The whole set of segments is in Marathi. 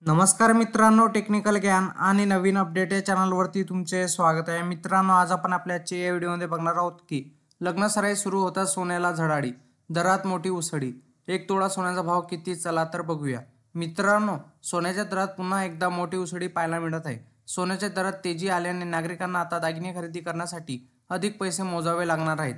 नमस्कार मित्रांनो, टेक्निकल ज्ञान आणि नवीन अपडेट या चॅनलवरती तुमचे स्वागत आहे. मित्रांनो, आज आपण आपल्या आजच्या या व्हिडिओमध्ये बघणार आहोत की लग्नसराई सुरू होता सोन्याला झळाळी, दरात मोठी उसळी. 1 तोळा सोन्याचा भाव किती, चला तर बघूया. मित्रांनो, सोन्याच्या दरात पुन्हा एकदा मोठी उसळी पाहायला मिळत आहे. सोन्याच्या दरात तेजी आल्याने नागरिकांना आता दागिने खरेदी करण्यासाठी अधिक पैसे मोजावे लागणार आहेत.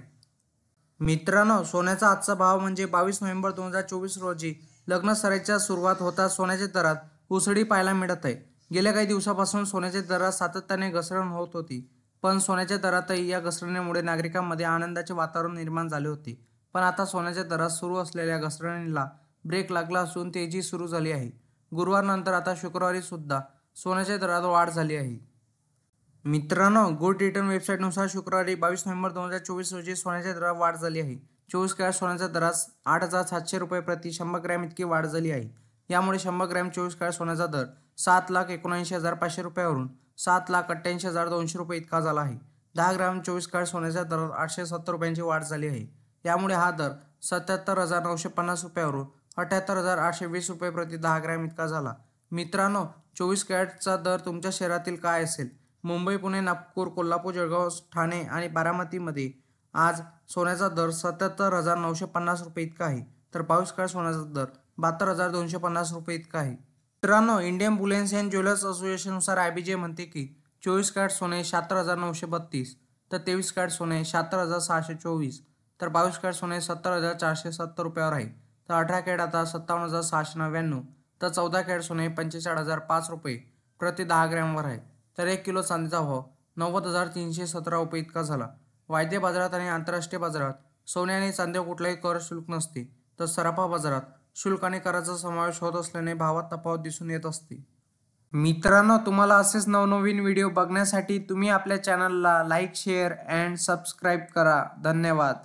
मित्रांनो, सोन्याचा आजचा भाव म्हणजे 22 नोव्हेंबर 2024 रोजी लग्नसराईच्या सुरुवात होता सोन्याच्या दरात उसळी पाहायला मिळत आहे. गेल्या काही दिवसापासून सोन्याच्या दरात सातत्याने घसरण होत होती, पण सोन्याच्या दरातही या घसरणीमुळे नागरिकांमध्ये आनंदाचे वातावरण निर्माण झाले होते. पण आता सोन्याच्या दरात सुरू असलेल्या घसरणीला ब्रेक लागला असून तेजी सुरू झाली आहे. गुरुवारनंतर आता शुक्रवारी सुद्धा सोन्याच्या दरात वाढ झाली आहे. मित्रांनो, गोल्ड रिटर्न वेबसाईटनुसार शुक्रवारी 22 नोव्हेंबर 2024 रोजी सोन्याच्या दरात वाढ झाली आहे. 24 कॅरेट सोन्याच्या दरात 8,700 रुपये प्रति 100 ग्रॅम इतकी वाढ झाली आहे. यामुळे 100 ग्रॅम 24 कॅरेट सोन्याचा दर 7,79,500 रुपयावरून 7,88,200 रुपये इतका झाला आहे. 10 ग्रॅम 24 कॅरेट सोन्याच्या दरात 870 रुपयांची वाढ झाली आहे. यामुळे हा दर 77,950 रुपयावरून 78,820 रुपये प्रति 10 ग्रॅम इतका झाला. मित्रांनो, 24 कॅरेटचा दर तुमच्या शहरातील काय असेल? मुंबई, पुणे, नागपूर, कोल्हापूर, जळगाव, ठाणे आणि बारामतीमध्ये आज सोन्याचा दर 77,950 रुपये इतका आहे, तर 22 कॅरेट सोन्याचा दर 72,250 रुपये इतका आहे. मित्रांनो, इंडियन बुलियन्स अँड ज्वेलर्स असोसिएशननुसार IBJ म्हणते की 24 कॅरेट सोने 76,932, तर 23 कॅरेट सोने 76,624, तर 22 कॅरेट सोने 70,470 रुपयावर आहे, तर 18 कॅरेट आता 57,699, तर 14 कॅरेट सोने 45,005 रुपये प्रति 10 ग्रॅमवर आहे. तर 1 किलो चांदीचा भाव 90,317 रुपये इतका झाला. वायदे बाजारात आणि आंतरराष्ट्रीय बाजारात सोने आणि चांदीवर कुठलाही कर शुल्क नसते, तर सराफा बाजारात शुल्क आणि कराचा समावेश होत असल्याने भावात तफावत दिसून येत असते. मित्रांनो, तुम्हाला असेच नवनवीन व्हिडिओ बघण्यासाठी तुम्ही आपल्या चॅनलला लाईक, शेअर अँड सबस्क्राईब करा. धन्यवाद.